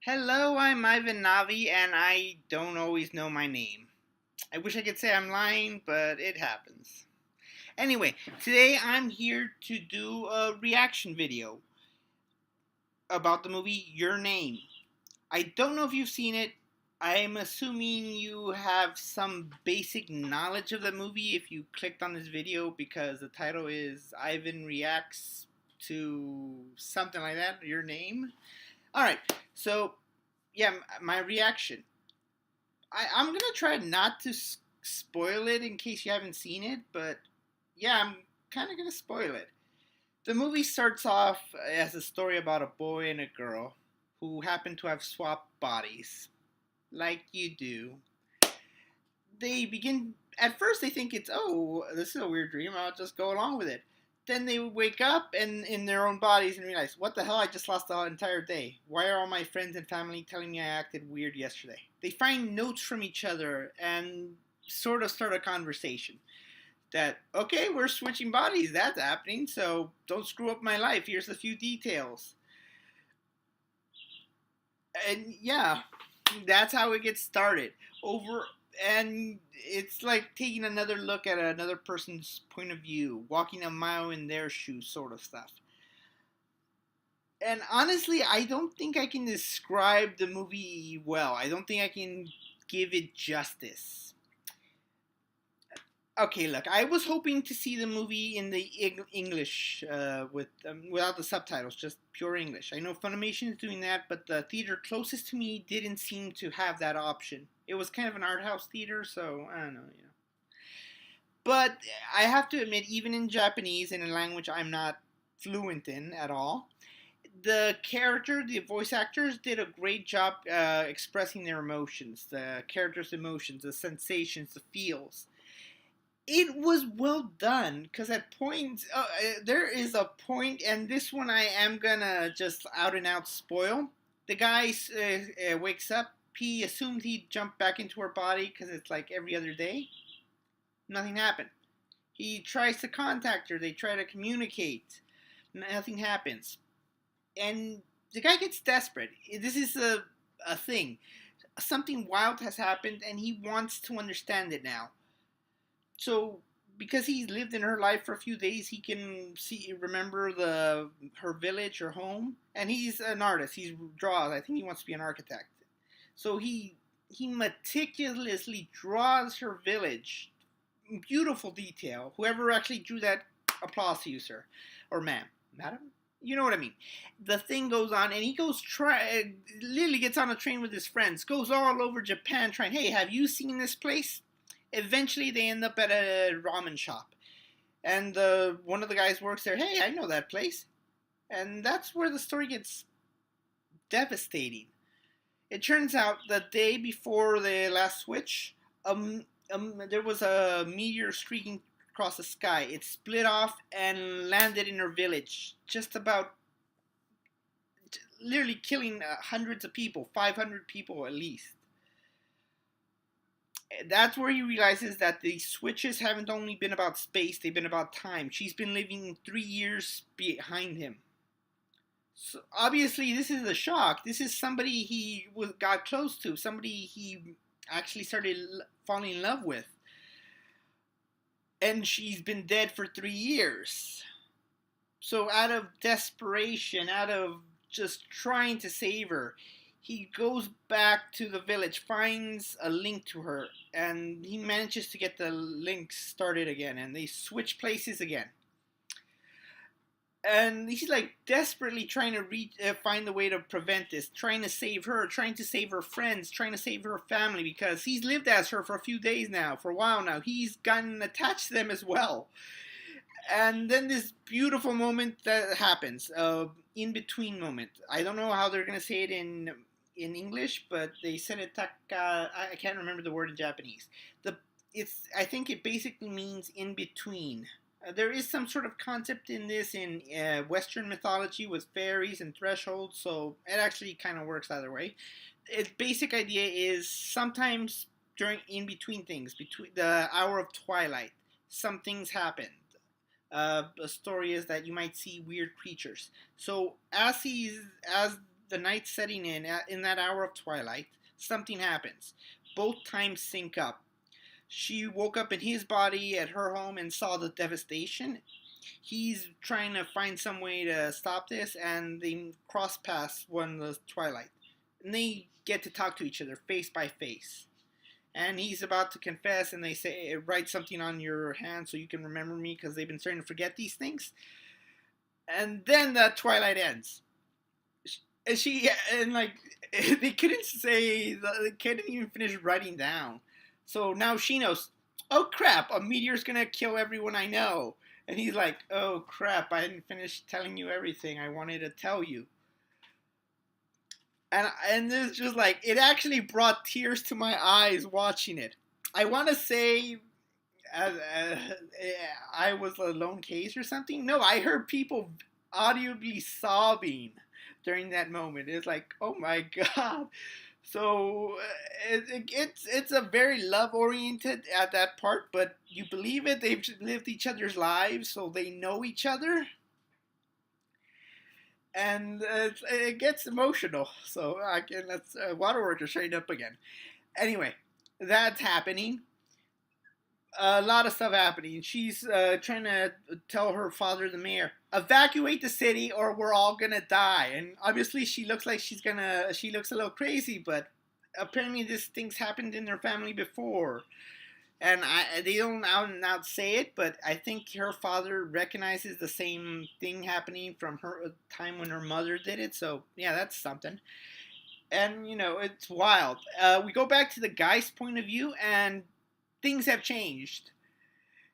Hello, I'm Ivan Navi, and I don't always know my name. I wish I could say I'm lying, but it happens. Anyway, today I'm here to do a reaction video about the movie Your Name. I don't know if you've seen it. I'm assuming you have some basic knowledge of the movie if you clicked on this video because the title is Ivan Reacts to something like that, Your Name. Alright, so yeah, my reaction. I'm gonna try not to spoil it in case you haven't seen it, but yeah, I'm kind of gonna spoil it. The movie starts off as a story about a boy and a girl who happen to have swapped bodies, like you do. They begin at first they think it's, oh, this is a weird dream. I'll just go along with it. Then they wake up and in their own bodies and realize, what the hell? I just lost the entire day. Why are all my friends and family telling me I acted weird yesterday? They find notes from each other and sort of start a conversation. That, okay, we're switching bodies. That's happening. So don't screw up my life. Here's a few details. And yeah, that's how it gets started. Over and it's like taking another look at another person's point of view, walking a mile in their shoes, sort of stuff. And honestly, I don't think I can describe the movie well. I don't think I can give it justice. Okay, look, I was hoping to see the movie in the English without the subtitles, just pure English. I know Funimation is doing that, but the theater closest to me didn't seem to have that option. It was kind of an art house theater, so I don't know. But I have to admit, even in Japanese, in a language I'm not fluent in at all, the voice actors did a great job expressing their emotions, the characters' emotions, the sensations, the feels. It was well done because at points there is a point, and this one I am gonna just out and out spoil. The guy wakes up. He assumed he'd jump back into her body because it's like every other day. Nothing happened. He tries to contact her. They try to communicate. Nothing happens. And the guy gets desperate. This is a thing. Something wild has happened, and he wants to understand it now. So because he's lived in her life for a few days, he can remember her village, her home, and he's an artist. He draws. I think he wants to be an architect. So he meticulously draws her village, beautiful detail. Whoever actually drew that, applause to you, sir, or ma'am, madam. You know what I mean. The thing goes on, and he literally gets on a train with his friends, goes all over Japan trying. Hey, have you seen this place? Eventually, they end up at a ramen shop, and one of the guys works there. Hey, I know that place, and that's where the story gets devastating. It turns out the day before the last switch, there was a meteor streaking across the sky. It split off and landed in her village, just about literally killing hundreds of people, 500 people at least. That's where he realizes that the switches haven't only been about space, they've been about time. She's been living 3 years behind him. So obviously, this is a shock. This is somebody got close to, somebody he actually started falling in love with. And she's been dead for 3 years. So, out of desperation, out of just trying to save her, he goes back to the village, finds a link to her, and he manages to get the link started again, and they switch places again. And he's like desperately trying to find a way to prevent this, trying to save her, trying to save her friends, trying to save her family, because he's lived as her for a few days now, for a while now. He's gotten attached to them as well. And then this beautiful moment that happens, in between moment. I don't know how they're gonna say it in English, but they said it I can't remember the word in Japanese. I think it basically means in between. There is some sort of concept in this in Western mythology with fairies and thresholds, so it actually kind of works either way. Its basic idea is sometimes during in between things, between the hour of twilight, some things happen. The story is that you might see weird creatures. So as the night setting in that hour of twilight, something happens. Both times sync up. She woke up in his body at her home and saw the devastation. He's trying to find some way to stop this, and they cross paths one the twilight. And they get to talk to each other face by face. And he's about to confess, and they say, write something on your hand so you can remember me, because they've been starting to forget these things. And then the twilight ends. And they couldn't say, they couldn't even finish writing down. So now she knows, oh crap, a meteor's gonna kill everyone I know. And he's like, oh crap, I didn't finish telling you everything I wanted to tell you. And it's just like, it actually brought tears to my eyes watching it. I want to say I was a lone case or something. No, I heard people audibly sobbing during that moment. It's like, oh my god. So it's a very love oriented at that part, but you believe it. They've lived each other's lives, so they know each other, and it gets emotional. So again, that's Waterworks straight up again. Anyway, that's happening. A lot of stuff happening. She's trying to tell her father, the mayor, evacuate the city or we're all gonna die. And obviously, she looks like she looks a little crazy, but apparently, this thing's happened in their family before. And they don't out and out say it, but I think her father recognizes the same thing happening from her time when her mother did it. So yeah, that's something. And it's wild. We go back to the guy's point of view, and things have changed.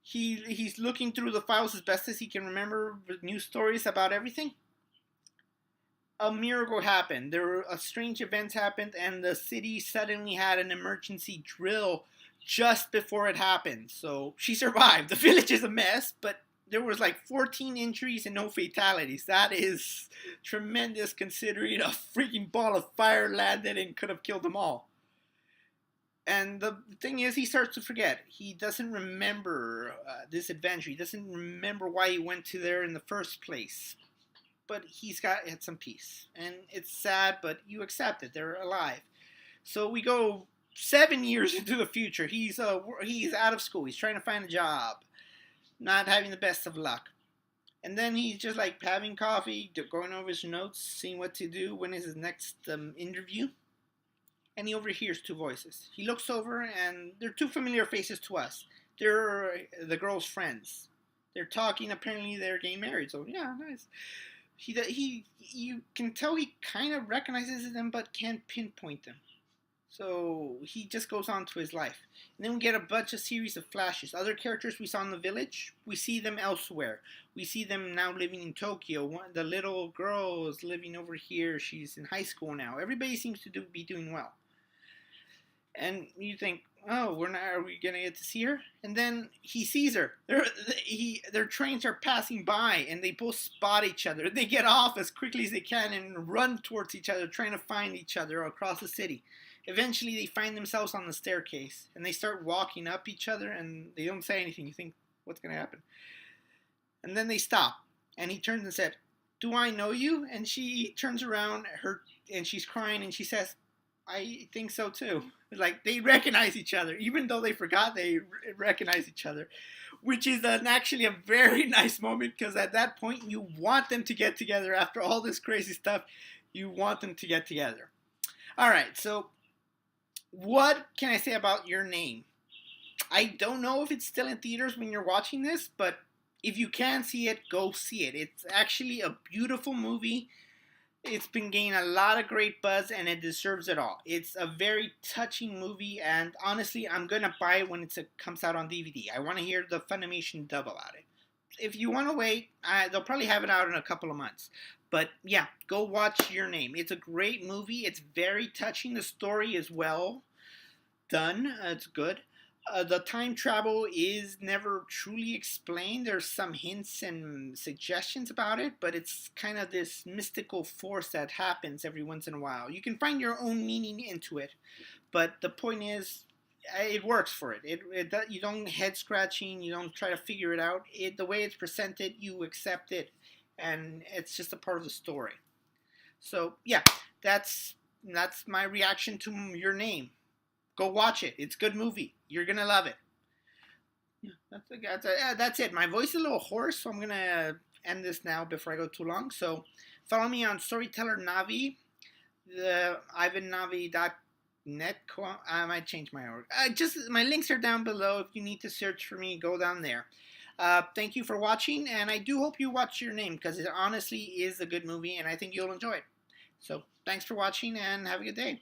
He's looking through the files as best as he can remember with news stories about everything. A miracle happened. There were strange events happened, and the city suddenly had an emergency drill just before it happened. So she survived. The village is a mess, but there was like 14 injuries and no fatalities. That is tremendous considering a freaking ball of fire landed and could have killed them all. And the thing is, he starts to forget. He doesn't remember this adventure. He doesn't remember why he went to there in the first place. But had some peace. And it's sad, but you accept it. They're alive. So we go 7 years into the future. He's out of school. He's trying to find a job. Not having the best of luck. And then he's just like having coffee, going over his notes, seeing what to do. When is his next interview? And he overhears two voices. He looks over, and they're two familiar faces to us. They're the girl's friends. They're talking. Apparently, they're getting married. So yeah, nice. You can tell he kind of recognizes them, but can't pinpoint them. So he just goes on to his life. And then we get a bunch of series of flashes. Other characters we saw in the village, we see them elsewhere. We see them now living in Tokyo. The little girl is living over here. She's in high school now. Everybody seems to be doing well. And you think, oh, are we gonna get to see her? And then he sees her. Their trains are passing by, and they both spot each other. They get off as quickly as they can and run towards each other, trying to find each other across the city. Eventually, they find themselves on the staircase, and they start walking up each other, and they don't say anything. You think, what's gonna happen? And then they stop, and he turns and said, "Do I know you?" And she turns around, and she's crying, and she says, "I think so too." Like, they recognize each other. Even though they forgot, they recognize each other. Which is actually a very nice moment, because at that point, you want them to get together. After all this crazy stuff, you want them to get together. Alright, so what can I say about Your Name? I don't know if it's still in theaters when you're watching this, but if you can see it, go see it. It's actually a beautiful movie. It's been gaining a lot of great buzz, and it deserves it all. It's a very touching movie, and honestly, I'm going to buy it when it comes out on DVD. I want to hear the Funimation dub about it. If you want to wait, they'll probably have it out in a couple of months. But yeah, go watch Your Name. It's a great movie. It's very touching. The story is well done. It's good. The time travel is never truly explained. There's some hints and suggestions about it, but it's kind of this mystical force that happens every once in a while. You can find your own meaning into it, but the point is, it works for it. You don't head scratching. You don't try to figure it out. The way it's presented, you accept it, and it's just a part of the story. So yeah, that's my reaction to Your Name. Go watch it. It's a good movie. You're gonna love it. Yeah, that's it. My voice is a little hoarse, so I'm gonna end this now before I go too long. So follow me on Storyteller Navi, the ivannavi.net. I might change my org. Just my links are down below. If you need to search for me, go down there. Thank you for watching, and I do hope you watch Your Name because it honestly is a good movie, and I think you'll enjoy it. So thanks for watching, and have a good day.